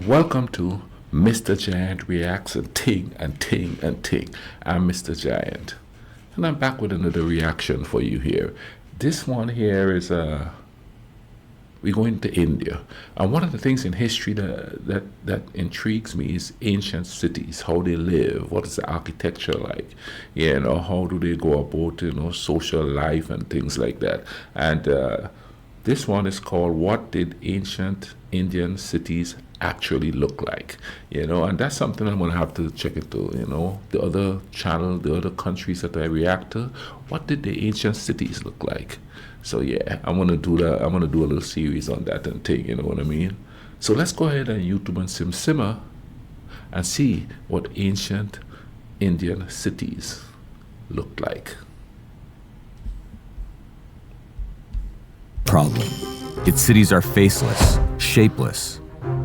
Welcome to Mr. Giant Reacts and Ting and Ting and Ting. I'm Mr. Giant, and I'm back with another reaction for you here. This one here is we're going to India, and one of the things in history that intrigues me is ancient cities, how they live, what is the architecture like, how do they go about social life and things like that. And this one is called "What Did Ancient Indian Cities Actually Look Like?" And that's something I'm gonna have to check into. The other channel, the other countries that I react to, what did the ancient cities look like? So yeah, I'm gonna do that. I'm gonna do a little series on that and thing. You know what I mean? So let's go ahead and YouTube and simmer and see what ancient Indian cities looked like. Problem. Its cities are faceless, shapeless.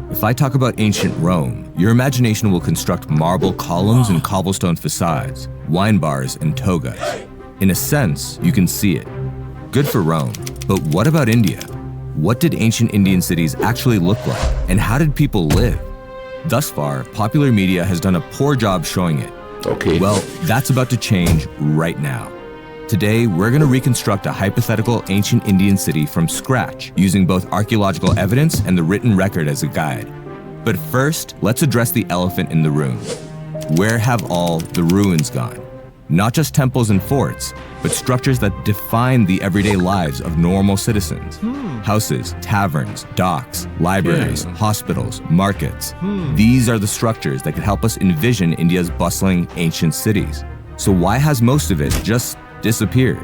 If I talk about ancient Rome, your imagination will construct marble columns and cobblestone facades, wine bars and togas. In a sense, you can see it. Good for Rome, but what about India? What did ancient Indian cities actually look like, and how did people live? Thus far, popular media has done a poor job showing it. Okay. Well, that's about to change right now. Today, we're going to reconstruct a hypothetical ancient Indian city from scratch, using both archaeological evidence and the written record as a guide. But first, let's address the elephant in the room. Where have all the ruins gone? Not just temples and forts, but structures that define the everyday lives of normal citizens. Houses, taverns, docks, libraries, hospitals, markets. These are the structures that could help us envision India's bustling ancient cities. So why has most of it just disappeared?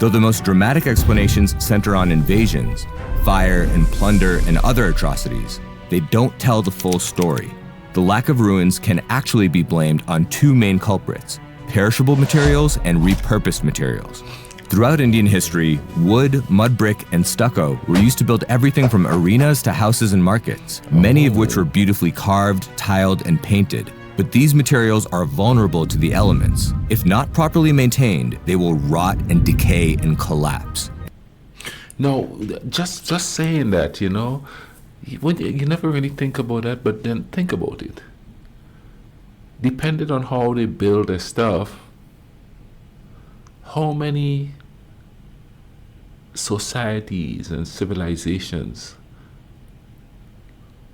Though the most dramatic explanations center on invasions, fire and plunder and other atrocities, they don't tell the full story. The lack of ruins can actually be blamed on two main culprits: perishable materials and repurposed materials. Throughout Indian history, wood, mud brick, and stucco were used to build everything from arenas to houses and markets, many of which were beautifully carved, tiled, and painted. But these materials are vulnerable to the elements. If not properly maintained, they will rot and decay and collapse. No, just saying that, you never really think about that, but then think about it. Depending on how they build their stuff, how many societies and civilizations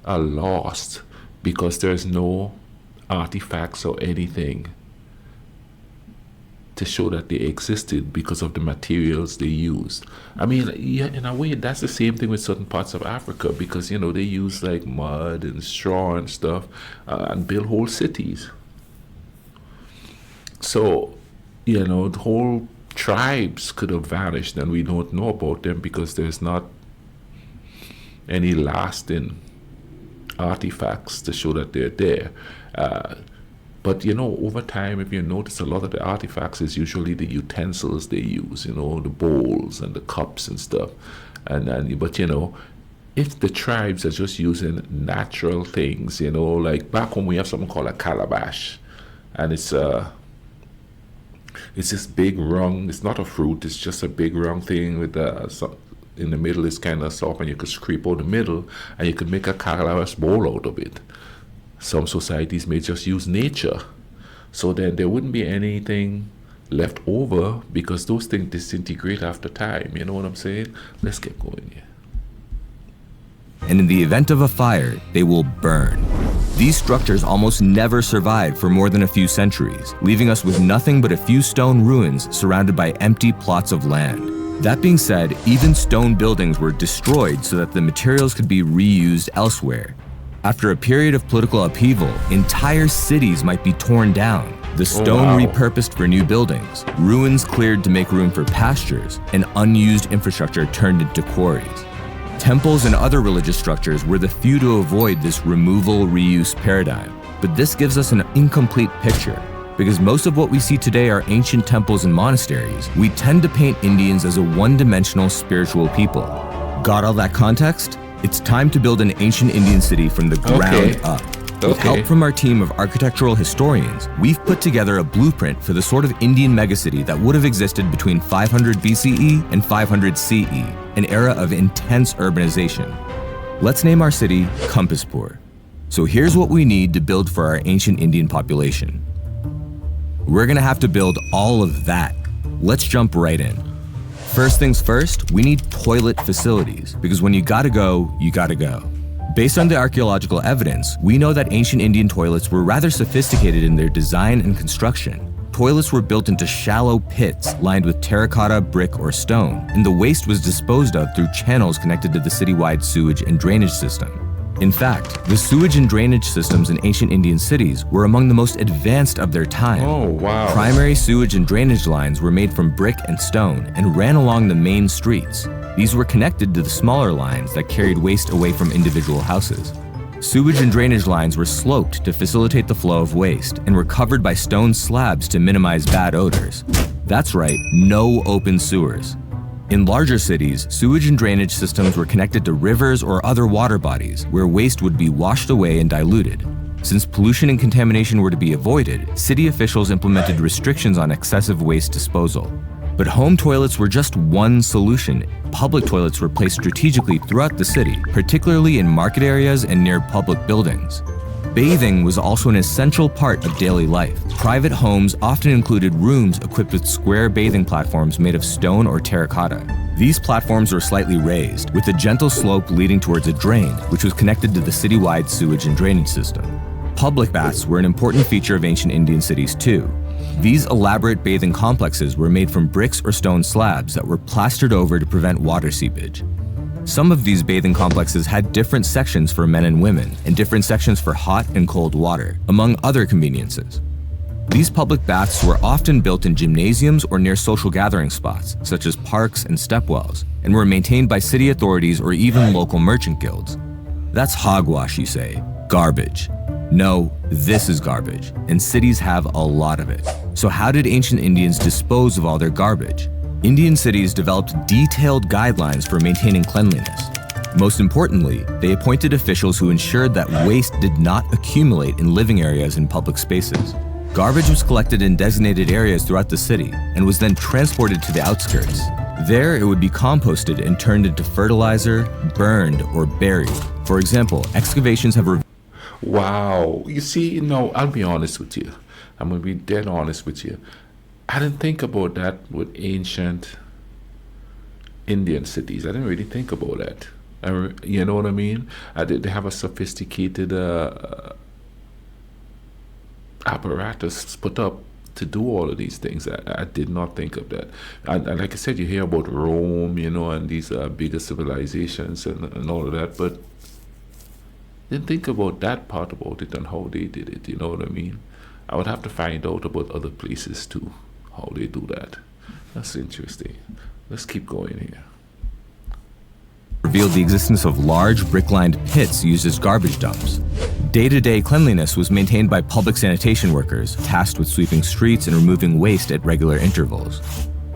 are lost because there's no artifacts or anything to show that they existed because of the materials they used. I mean, yeah, in a way, that's the same thing with certain parts of Africa, because they use like mud and straw and stuff and build whole cities. So, the whole tribes could have vanished and we don't know about them because there's not any lasting artifacts to show that they're there. But over time, if you notice, a lot of the artifacts is usually the utensils they use, the bowls and the cups and stuff. But if the tribes are just using natural things, like back home we have something called a calabash, and it's this big round. It's not a fruit. It's just a big round thing with in the middle is kind of soft, and you could scrape out the middle, and you could make a calabash bowl out of it. Some societies may just use nature, so then there wouldn't be anything left over because those things disintegrate after time. You know what I'm saying? Let's get going here. And in the event of a fire, they will burn. These structures almost never survive for more than a few centuries, leaving us with nothing but a few stone ruins surrounded by empty plots of land. That being said, even stone buildings were destroyed so that the materials could be reused elsewhere. After a period of political upheaval, entire cities might be torn down, the stone repurposed for new buildings, ruins cleared to make room for pastures, and unused infrastructure turned into quarries. Temples and other religious structures were the few to avoid this removal-reuse paradigm. But this gives us an incomplete picture. Because most of what we see today are ancient temples and monasteries, we tend to paint Indians as a one-dimensional spiritual people. Got all that context? It's time to build an ancient Indian city from the ground up. With help from our team of architectural historians, we've put together a blueprint for the sort of Indian megacity that would have existed between 500 BCE and 500 CE, an era of intense urbanization. Let's name our city Compaspur. So here's what we need to build for our ancient Indian population. We're gonna have to build all of that. Let's jump right in. First things first, we need toilet facilities, because when you gotta go, you gotta go. Based on the archaeological evidence, we know that ancient Indian toilets were rather sophisticated in their design and construction. Toilets were built into shallow pits lined with terracotta, brick, or stone, and the waste was disposed of through channels connected to the citywide sewage and drainage system. In fact, the sewage and drainage systems in ancient Indian cities were among the most advanced of their time. Oh, wow. Primary sewage and drainage lines were made from brick and stone and ran along the main streets. These were connected to the smaller lines that carried waste away from individual houses. Sewage and drainage lines were sloped to facilitate the flow of waste and were covered by stone slabs to minimize bad odors. That's right, no open sewers. In larger cities, sewage and drainage systems were connected to rivers or other water bodies where waste would be washed away and diluted. Since pollution and contamination were to be avoided, city officials implemented restrictions on excessive waste disposal. But home toilets were just one solution. Public toilets were placed strategically throughout the city, particularly in market areas and near public buildings. Bathing was also an essential part of daily life. Private homes often included rooms equipped with square bathing platforms made of stone or terracotta. These platforms were slightly raised, with a gentle slope leading towards a drain, which was connected to the citywide sewage and drainage system. Public baths were an important feature of ancient Indian cities too. These elaborate bathing complexes were made from bricks or stone slabs that were plastered over to prevent water seepage. Some of these bathing complexes had different sections for men and women, and different sections for hot and cold water, among other conveniences. These public baths were often built in gymnasiums or near social gathering spots, such as parks and stepwells, and were maintained by city authorities or even local merchant guilds. That's hogwash, you say. Garbage. No, this is garbage, and cities have a lot of it. So how did ancient Indians dispose of all their garbage? Indian cities developed detailed guidelines for maintaining cleanliness. Most importantly, they appointed officials who ensured that waste did not accumulate in living areas and public spaces. Garbage was collected in designated areas throughout the city and was then transported to the outskirts. There, it would be composted and turned into fertilizer, burned, or buried. For example, excavations have revealed. Wow. You see, I'll be honest with you. I'm going to be dead honest with you. I didn't think about that with ancient Indian cities. I didn't really think about that. You know what I mean? They have a sophisticated apparatus put up to do all of these things. I did not think of that. And like I said, you hear about Rome, and these bigger civilizations and all of that, but didn't think about that part about it and how they did it. You know what I mean? I would have to find out about other places too, how they do that. That's interesting. Let's keep going here. Revealed the existence of large brick-lined pits used as garbage dumps. Day-to-day cleanliness was maintained by public sanitation workers, tasked with sweeping streets and removing waste at regular intervals.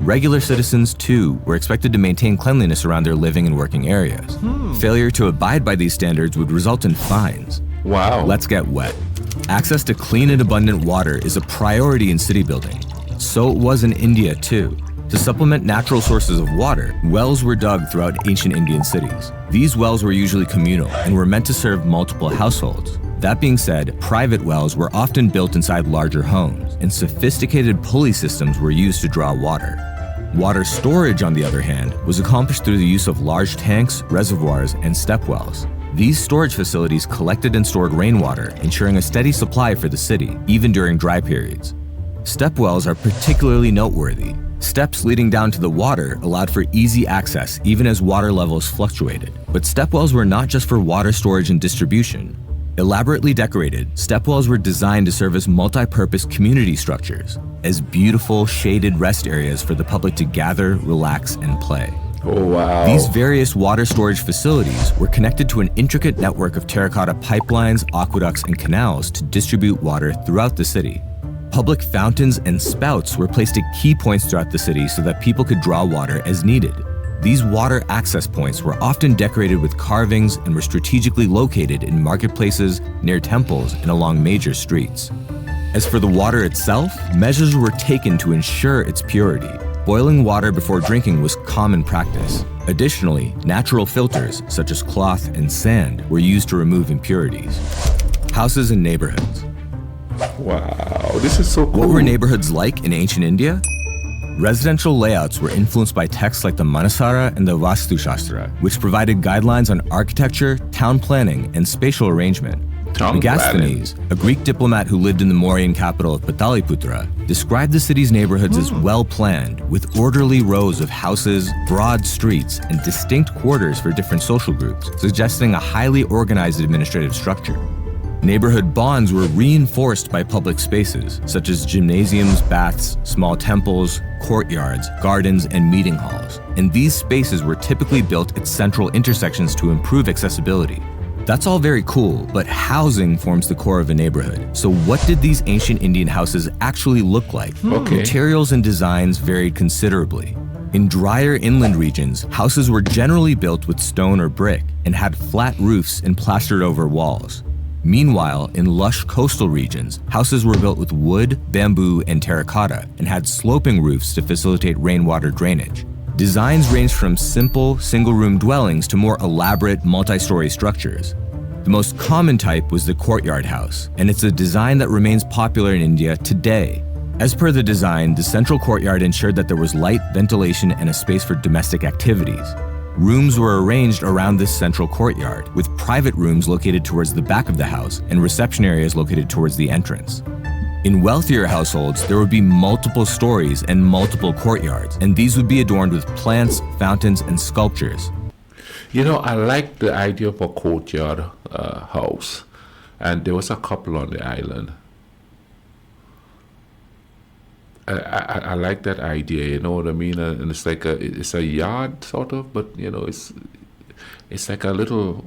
Regular citizens, too, were expected to maintain cleanliness around their living and working areas. Failure to abide by these standards would result in fines. Wow. Let's get wet. Access to clean and abundant water is a priority in city building. So it was in India, too. To supplement natural sources of water, wells were dug throughout ancient Indian cities. These wells were usually communal and were meant to serve multiple households. That being said, private wells were often built inside larger homes, and sophisticated pulley systems were used to draw water. Water storage, on the other hand, was accomplished through the use of large tanks, reservoirs, and stepwells. These storage facilities collected and stored rainwater, ensuring a steady supply for the city, even during dry periods. Stepwells are particularly noteworthy. Steps leading down to the water allowed for easy access even as water levels fluctuated. But stepwells were not just for water storage and distribution. Elaborately decorated, stepwells were designed to serve as multi-purpose community structures, as beautiful, shaded rest areas for the public to gather, relax, and play. Oh, wow. These various water storage facilities were connected to an intricate network of terracotta pipelines, aqueducts, and canals to distribute water throughout the city. Public fountains and spouts were placed at key points throughout the city so that people could draw water as needed. These water access points were often decorated with carvings and were strategically located in marketplaces, near temples, and along major streets. As for the water itself, measures were taken to ensure its purity. Boiling water before drinking was common practice. Additionally, natural filters, such as cloth and sand, were used to remove impurities. Houses and neighborhoods. Wow, this is so cool. What were neighborhoods like in ancient India? Residential layouts were influenced by texts like the Manasara and the Vastu Shastra, which provided guidelines on architecture, town planning, and spatial arrangement. Megasthenes, a Greek diplomat who lived in the Mauryan capital of Pataliputra, described the city's neighborhoods as well-planned, with orderly rows of houses, broad streets, and distinct quarters for different social groups, suggesting a highly organized administrative structure. Neighborhood bonds were reinforced by public spaces, such as gymnasiums, baths, small temples, courtyards, gardens, and meeting halls. And these spaces were typically built at central intersections to improve accessibility. That's all very cool, but housing forms the core of a neighborhood. So what did these ancient Indian houses actually look like? Okay. Materials and designs varied considerably. In drier inland regions, houses were generally built with stone or brick and had flat roofs and plastered over walls. Meanwhile, in lush coastal regions, houses were built with wood, bamboo, and terracotta and had sloping roofs to facilitate rainwater drainage. Designs ranged from simple, single-room dwellings to more elaborate, multi-story structures. The most common type was the courtyard house, and it's a design that remains popular in India today. As per the design, the central courtyard ensured that there was light, ventilation, and a space for domestic activities. Rooms were arranged around this central courtyard, with private rooms located towards the back of the house and reception areas located towards the entrance. In wealthier households, there would be multiple stories and multiple courtyards, and these would be adorned with plants, fountains, and sculptures. You know, I like the idea of a courtyard house, and there was a couple on the island. I like that idea, you know what I mean? And it's like it's a yard sort of, but you know, it's like a little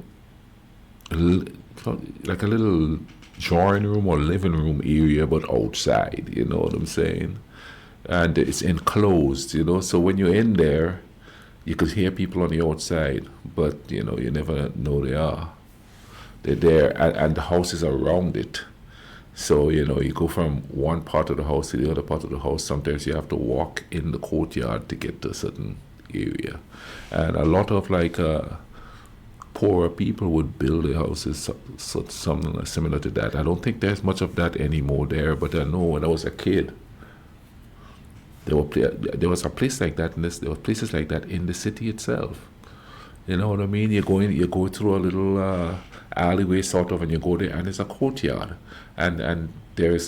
drawing room or living room area, but outside. You know what I'm saying? And it's enclosed, you know. So when you're in there, you could hear people on the outside, but you know, you never know they are. They're there, and the house is around it. So, you know, you go from one part of the house to the other part of the house. Sometimes you have to walk in the courtyard to get to a certain area. And a lot of poorer people would build their houses something similar to that. I don't think there's much of that anymore there, but I know when I was a kid, there was a place like that, there were places like that in the city itself. You know what I mean? You go through a little alleyway sort of, and you go there, and there's a courtyard, and there's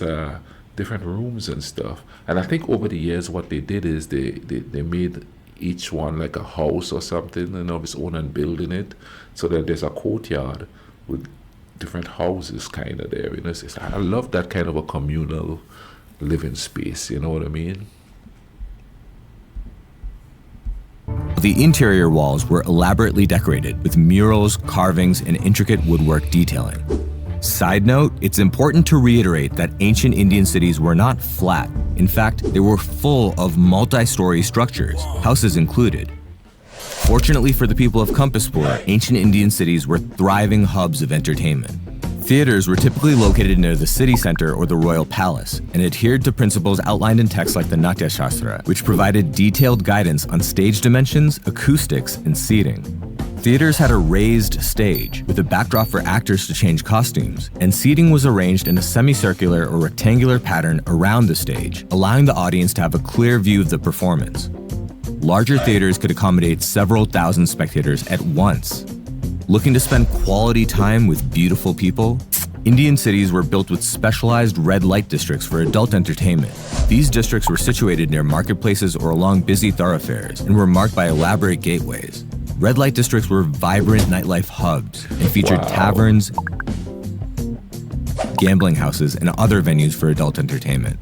different rooms and stuff. And I think over the years, what they did is they made each one like a house or something, and of its own, and building it, so that there's a courtyard with different houses kind of there. You know, I love that kind of a communal living space. You know what I mean? The interior walls were elaborately decorated with murals, carvings, and intricate woodwork detailing. Side note, it's important to reiterate that ancient Indian cities were not flat. In fact, they were full of multi-story structures, houses included. Fortunately for the people of Compaspur, ancient Indian cities were thriving hubs of entertainment. Theaters were typically located near the city center or the royal palace, and adhered to principles outlined in texts like the Natya Shastra, which provided detailed guidance on stage dimensions, acoustics, and seating. Theaters had a raised stage, with a backdrop for actors to change costumes, and seating was arranged in a semicircular or rectangular pattern around the stage, allowing the audience to have a clear view of the performance. Larger theaters could accommodate several thousand spectators at once. Looking to spend quality time with beautiful people? Indian cities were built with specialized red light districts for adult entertainment. These districts were situated near marketplaces or along busy thoroughfares and were marked by elaborate gateways. Red light districts were vibrant nightlife hubs and featured taverns, gambling houses, and other venues for adult entertainment.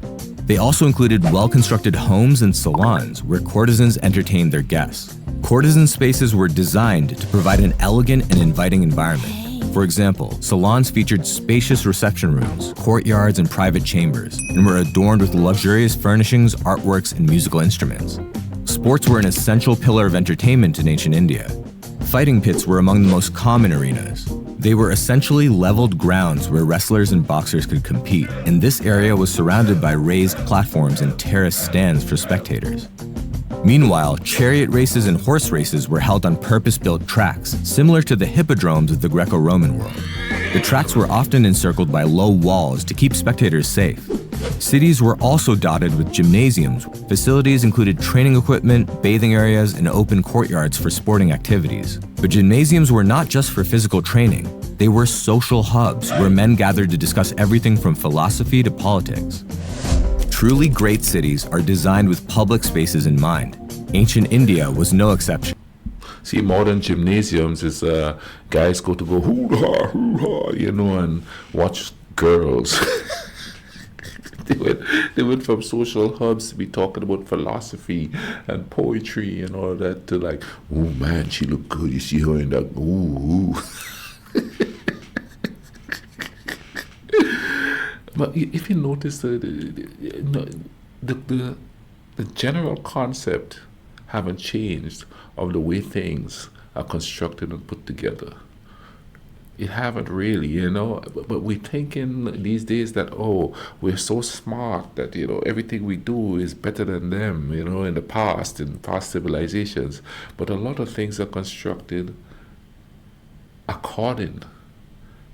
They also included well-constructed homes and salons where courtesans entertained their guests. Courtesan spaces were designed to provide an elegant and inviting environment. For example, salons featured spacious reception rooms, courtyards, and private chambers, and were adorned with luxurious furnishings, artworks, and musical instruments. Sports were an essential pillar of entertainment in ancient India. Fighting pits were among the most common arenas. They were essentially leveled grounds where wrestlers and boxers could compete, and this area was surrounded by raised platforms and terraced stands for spectators. Meanwhile, chariot races and horse races were held on purpose-built tracks, similar to the hippodromes of the Greco-Roman world. The tracks were often encircled by low walls to keep spectators safe. Cities were also dotted with gymnasiums. Facilities included training equipment, bathing areas, and open courtyards for sporting activities. But gymnasiums were not just for physical training. They were social hubs where men gathered to discuss everything from philosophy to politics. Truly great cities are designed with public spaces in mind. Ancient India was no exception. See, modern gymnasiums is guys go hoo-ha, hoo-ha, and watch girls. They went from social hubs to be talking about philosophy and poetry and all that to like, oh man, she look good. You see her in that, ooh. But if you notice the general concept haven't changed of the way things are constructed and put together. It haven't really, but we're thinking these days that, we're so smart that, everything we do is better than them, in past civilizations. But a lot of things are constructed according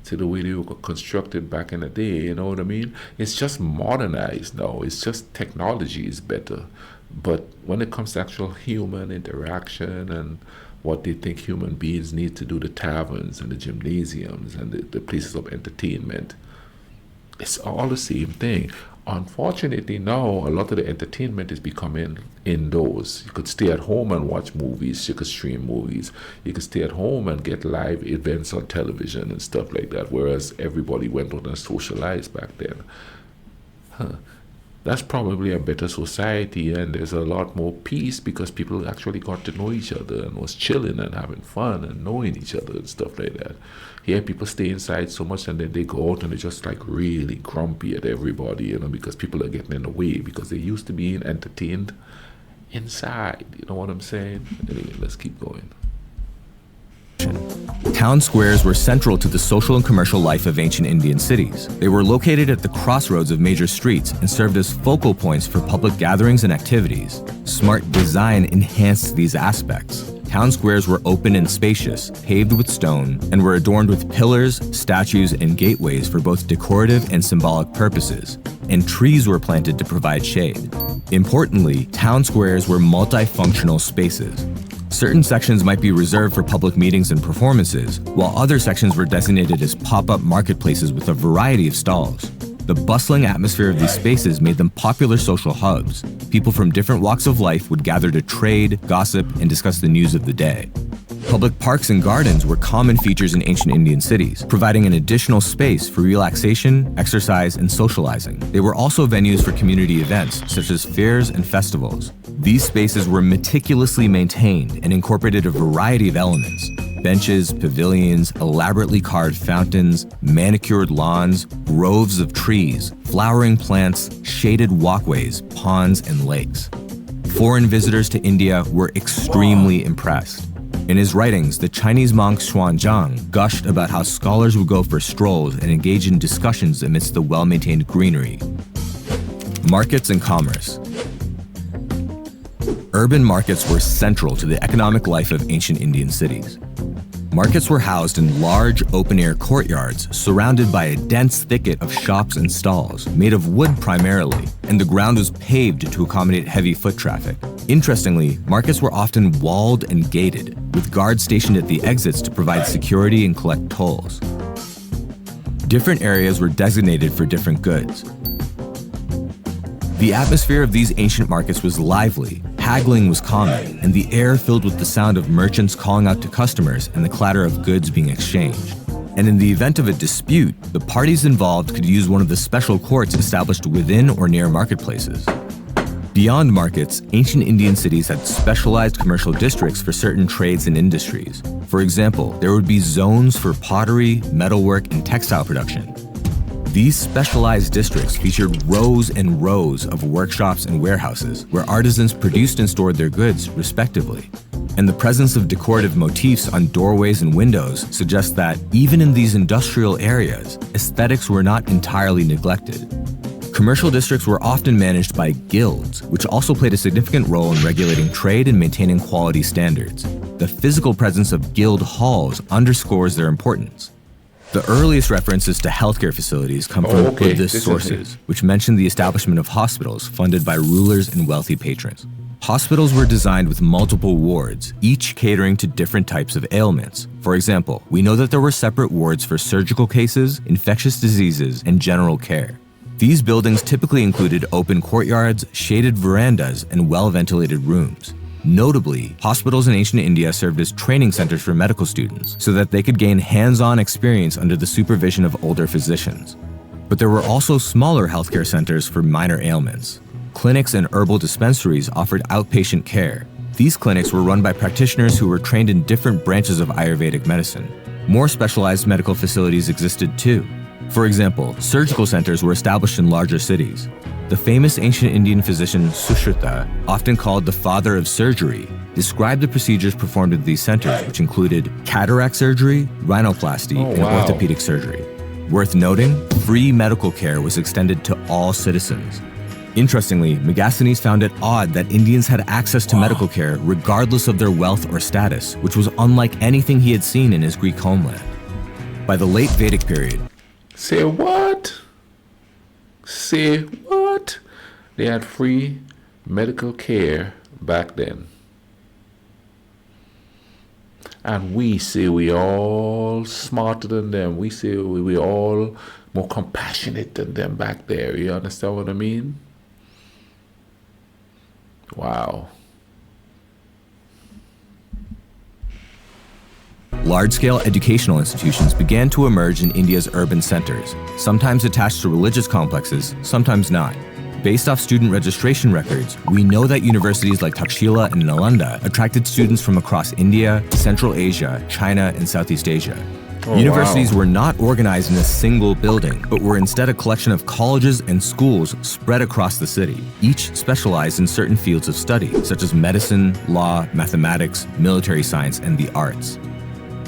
to the way they were constructed back in the day, you know what I mean? It's just modernized now. It's just technology is better. But when it comes to actual human interaction and what they think human beings need to do, the taverns and the gymnasiums and the places of entertainment, it's all the same thing. Unfortunately, now a lot of the entertainment is becoming indoors. You could stay at home and watch movies. You could stream movies. You could stay at home and get live events on television and stuff like that, whereas everybody went out and socialized back then. That's probably a better society, and there's a lot more peace because people actually got to know each other and was chilling and having fun and knowing each other and stuff like that. Here people stay inside so much and then they go out and they're just like really grumpy at everybody, because people are getting in the way because they used to being entertained inside. You know what I'm saying? Anyway, let's keep going. Town squares were central to the social and commercial life of ancient Indian cities. They were located at the crossroads of major streets and served as focal points for public gatherings and activities. Smart design enhanced these aspects. Town squares were open and spacious, paved with stone, and were adorned with pillars, statues, and gateways for both decorative and symbolic purposes. And trees were planted to provide shade. Importantly, town squares were multifunctional spaces. Certain sections might be reserved for public meetings and performances, while other sections were designated as pop-up marketplaces with a variety of stalls. The bustling atmosphere of these spaces made them popular social hubs. People from different walks of life would gather to trade, gossip, and discuss the news of the day. Public parks and gardens were common features in ancient Indian cities, providing an additional space for relaxation, exercise, and socializing. They were also venues for community events, such as fairs and festivals. These spaces were meticulously maintained and incorporated a variety of elements: benches, pavilions, elaborately carved fountains, manicured lawns, groves of trees, flowering plants, shaded walkways, ponds, and lakes. Foreign visitors to India were extremely impressed. In his writings, the Chinese monk Xuanzang gushed about how scholars would go for strolls and engage in discussions amidst the well-maintained greenery. Markets and commerce. Urban markets were central to the economic life of ancient Indian cities. Markets were housed in large, open-air courtyards surrounded by a dense thicket of shops and stalls, made of wood primarily, and the ground was paved to accommodate heavy foot traffic. Interestingly, markets were often walled and gated, with guards stationed at the exits to provide security and collect tolls. Different areas were designated for different goods. The atmosphere of these ancient markets was lively, haggling was common, and the air filled with the sound of merchants calling out to customers and the clatter of goods being exchanged. And in the event of a dispute, the parties involved could use one of the special courts established within or near marketplaces. Beyond markets, ancient Indian cities had specialized commercial districts for certain trades and industries. For example, there would be zones for pottery, metalwork, and textile production. These specialized districts featured rows and rows of workshops and warehouses where artisans produced and stored their goods, respectively. And the presence of decorative motifs on doorways and windows suggests that, even in these industrial areas, aesthetics were not entirely neglected. Commercial districts were often managed by guilds, which also played a significant role in regulating trade and maintaining quality standards. The physical presence of guild halls underscores their importance. The earliest references to healthcare facilities come from Buddhist sources, which mention the establishment of hospitals funded by rulers and wealthy patrons. Hospitals were designed with multiple wards, each catering to different types of ailments. For example, we know that there were separate wards for surgical cases, infectious diseases, and general care. These buildings typically included open courtyards, shaded verandas, and well-ventilated rooms. Notably, hospitals in ancient India served as training centers for medical students so that they could gain hands-on experience under the supervision of older physicians. But there were also smaller healthcare centers for minor ailments. Clinics and herbal dispensaries offered outpatient care. These clinics were run by practitioners who were trained in different branches of Ayurvedic medicine. More specialized medical facilities existed too. For example, surgical centers were established in larger cities. The famous ancient Indian physician Sushruta, often called the father of surgery, described the procedures performed at these centers, which included cataract surgery, rhinoplasty, and orthopedic surgery. Worth noting, free medical care was extended to all citizens. Interestingly, Megasthenes found it odd that Indians had access to medical care regardless of their wealth or status, which was unlike anything he had seen in his Greek homeland. By the late Vedic period, Say what? Say what? They had free medical care back then. And we say we all smarter than them. We say we all more compassionate than them back there. You understand what I mean? Wow. large-scale educational institutions began to emerge in India's urban centers, sometimes attached to religious complexes, sometimes not. Based off student registration records, we know that universities like Takshila and Nalanda attracted students from across India, Central Asia, China, and Southeast Asia. Universities were not organized in a single building, but were instead a collection of colleges and schools spread across the city, each specialized in certain fields of study, such as medicine, law, mathematics, military science, and the arts.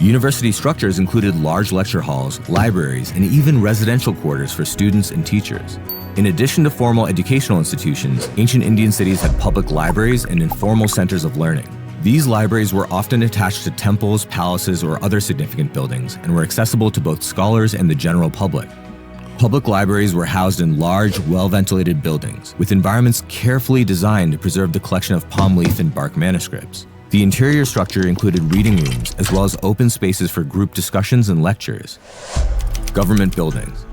University structures included large lecture halls, libraries, and even residential quarters for students and teachers. In addition to formal educational institutions, ancient Indian cities had public libraries and informal centers of learning. These libraries were often attached to temples, palaces, or other significant buildings, and were accessible to both scholars and the general public. Public libraries were housed in large, well-ventilated buildings, with environments carefully designed to preserve the collection of palm leaf and bark manuscripts. The interior structure included reading rooms, as well as open spaces for group discussions and lectures. Government buildings.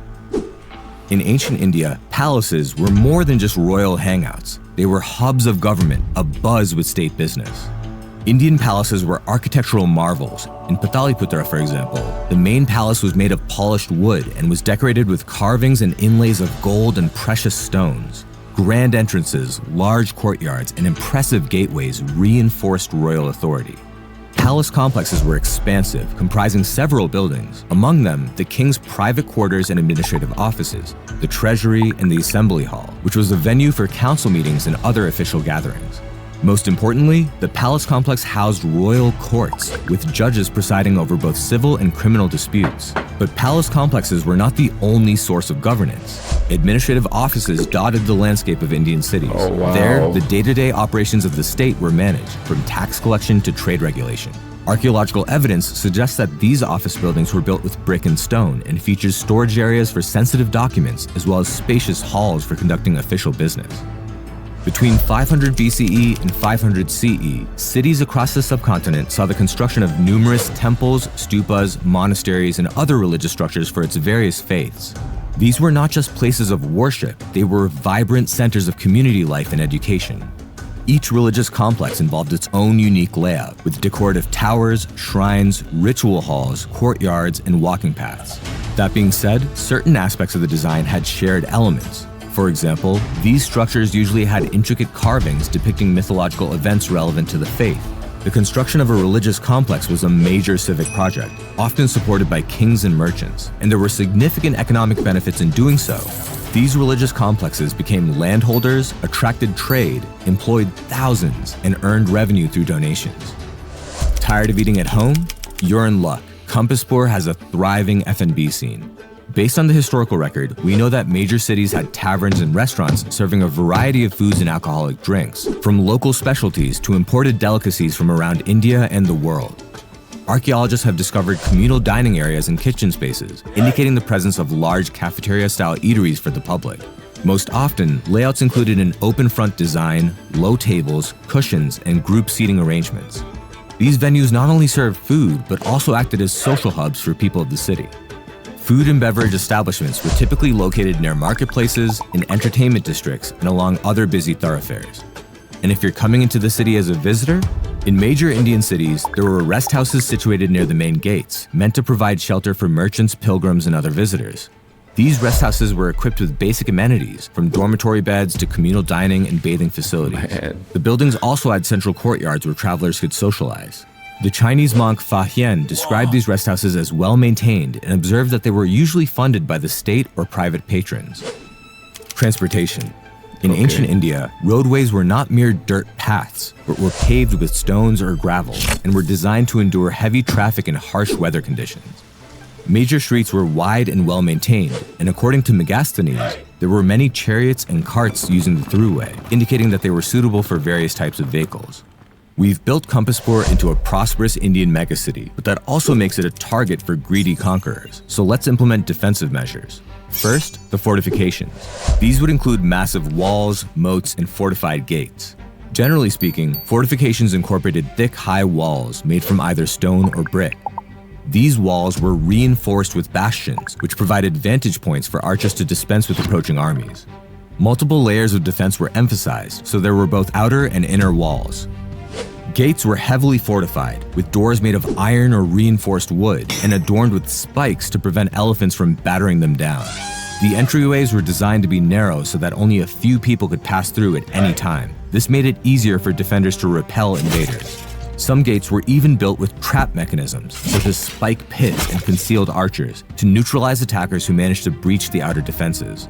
In ancient India, palaces were more than just royal hangouts. They were hubs of government, abuzz with state business. Indian palaces were architectural marvels. In Pataliputra, for example, the main palace was made of polished wood and was decorated with carvings and inlays of gold and precious stones. Grand entrances, large courtyards, and impressive gateways reinforced royal authority. Palace complexes were expansive, comprising several buildings, among them the king's private quarters and administrative offices, the treasury, and the assembly hall, which was a venue for council meetings and other official gatherings. Most importantly, the palace complex housed royal courts, with judges presiding over both civil and criminal disputes. But palace complexes were not the only source of governance. Administrative offices dotted the landscape of Indian cities. There, the day-to-day operations of the state were managed, from tax collection to trade regulation. Archaeological evidence suggests that these office buildings were built with brick and stone and features storage areas for sensitive documents, as well as spacious halls for conducting official business. Between 500 BCE and 500 CE, cities across the subcontinent saw the construction of numerous temples, stupas, monasteries, and other religious structures for its various faiths. These were not just places of worship, they were vibrant centers of community life and education. Each religious complex involved its own unique layout, with decorative towers, shrines, ritual halls, courtyards, and walking paths. That being said, certain aspects of the design had shared elements. For example, these structures usually had intricate carvings depicting mythological events relevant to the faith. The construction of a religious complex was a major civic project, often supported by kings and merchants, and there were significant economic benefits in doing so. These religious complexes became landholders, attracted trade, employed thousands, and earned revenue through donations. Tired of eating at home? You're in luck. Compaspur has a thriving F&B scene. Based on the historical record, we know that major cities had taverns and restaurants serving a variety of foods and alcoholic drinks, from local specialties to imported delicacies from around India and the world. Archaeologists have discovered communal dining areas and kitchen spaces, indicating the presence of large cafeteria-style eateries for the public. Most often, layouts included an open front design, low tables, cushions, and group seating arrangements. These venues not only served food, but also acted as social hubs for people of the city. Food and beverage establishments were typically located near marketplaces, in entertainment districts, and along other busy thoroughfares. And if you're coming into the city as a visitor, in major Indian cities, there were rest houses situated near the main gates, meant to provide shelter for merchants, pilgrims, and other visitors. These rest houses were equipped with basic amenities, from dormitory beds to communal dining and bathing facilities. The buildings also had central courtyards where travelers could socialize. The Chinese monk Fa Hien described these rest houses as well-maintained and observed that they were usually funded by the state or private patrons. Transportation. In ancient India, roadways were not mere dirt paths, but were paved with stones or gravel and were designed to endure heavy traffic and harsh weather conditions. Major streets were wide and well-maintained, and according to Megasthenes, there were many chariots and carts using the throughway, indicating that they were suitable for various types of vehicles. We've built Compaspur into a prosperous Indian megacity, but that also makes it a target for greedy conquerors, so let's implement defensive measures. First, the fortifications. These would include massive walls, moats, and fortified gates. Generally speaking, fortifications incorporated thick, high walls made from either stone or brick. These walls were reinforced with bastions, which provided vantage points for archers to dispense with approaching armies. Multiple layers of defense were emphasized, so there were both outer and inner walls. Gates were heavily fortified, with doors made of iron or reinforced wood and adorned with spikes to prevent elephants from battering them down. The entryways were designed to be narrow so that only a few people could pass through at any time. This made it easier for defenders to repel invaders. Some gates were even built with trap mechanisms, such as spike pits and concealed archers, to neutralize attackers who managed to breach the outer defenses.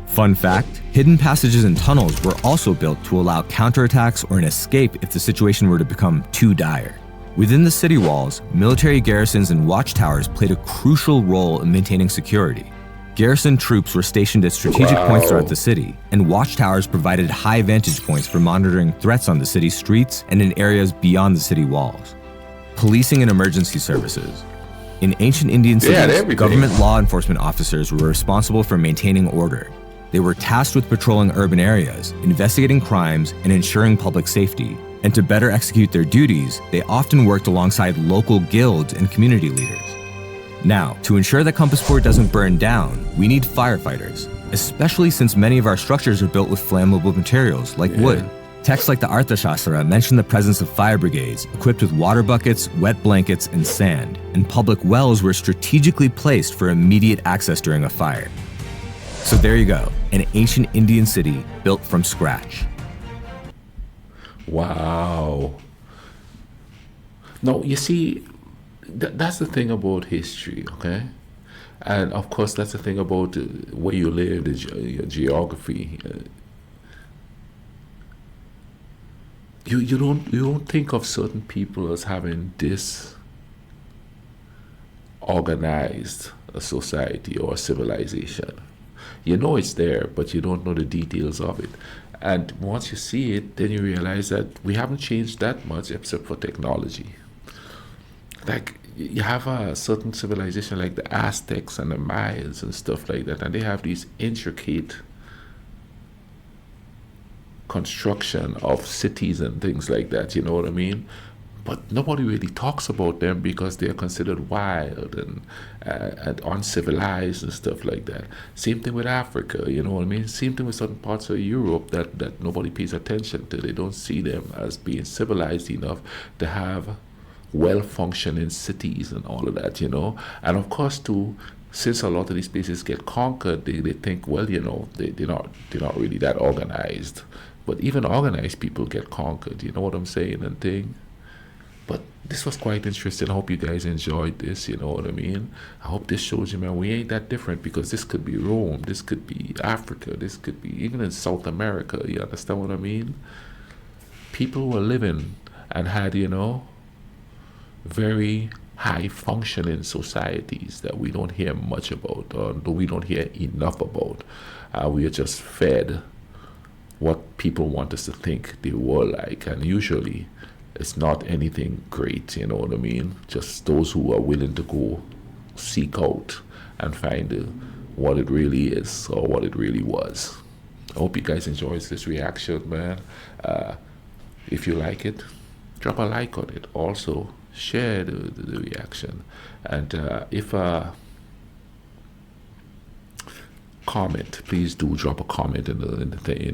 Fun fact, hidden passages and tunnels were also built to allow counterattacks or an escape if the situation were to become too dire. Within the city walls, military garrisons and watchtowers played a crucial role in maintaining security. Garrison troops were stationed at strategic points throughout the city, and watchtowers provided high vantage points for monitoring threats on the city's streets and in areas beyond the city walls. Policing and emergency services. In ancient Indian cities, government law enforcement officers were responsible for maintaining order. They were tasked with patrolling urban areas, investigating crimes, and ensuring public safety. And to better execute their duties, they often worked alongside local guilds and community leaders. Now, to ensure that Compaspur doesn't burn down, we need firefighters, especially since many of our structures are built with flammable materials like wood. Texts like the Arthashastra mention the presence of fire brigades equipped with water buckets, wet blankets, and sand, and public wells were strategically placed for immediate access during a fire. So there you go, an ancient Indian city built from scratch. Wow. No, you see, that's the thing about history, okay? And of course, that's the thing about where you live, your geography. You don't think of certain people as having this organized a society or a civilization. You know it's there, but you don't know the details of it. And once you see it, then you realize that we haven't changed that much except for technology. Like, you have a certain civilization like the Aztecs and the Mayas and stuff like that, and they have these intricate construction of cities and things like that, you know what I mean? But nobody really talks about them because they're considered wild and uncivilized and stuff like that. Same thing with Africa, you know what I mean? Same thing with certain parts of Europe that nobody pays attention to. They don't see them as being civilized enough to have well-functioning cities and all of that, you know? And of course, too, since a lot of these places get conquered, they think, well, you know, they're not really that organized. But even organized people get conquered, you know what I'm saying and thing? But this was quite interesting. I hope you guys enjoyed this, you know what I mean? I hope this shows you, man, we ain't that different, because this could be Rome, this could be Africa, this could be even in South America, you understand what I mean? People were living and had, you know, very high functioning societies that we don't hear much about, or we don't hear enough about. We are just fed what people want us to think the world like, and usually it's not anything great, you know what I mean? Just those who are willing to go seek out and find what it really is or what it really was. I hope you guys enjoys this reaction, man. If you like it, drop a like on it. Also, share the reaction. And if comment, please do drop a comment in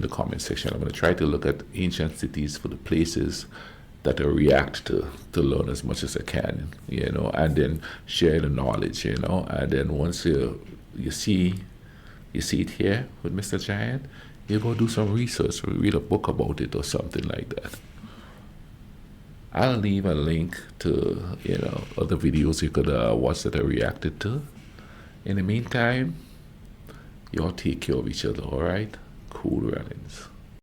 the comment section. I'm going to try to look at ancient cities for the places that I react to learn as much as I can, you know, and then share the knowledge, you know. And then once you see it here with Mr. Giant, you go do some research, read a book about it or something like that. I'll leave a link to, you know, other videos you could watch that I reacted to. In the meantime, y'all take care of each other, all right? Cool runnings.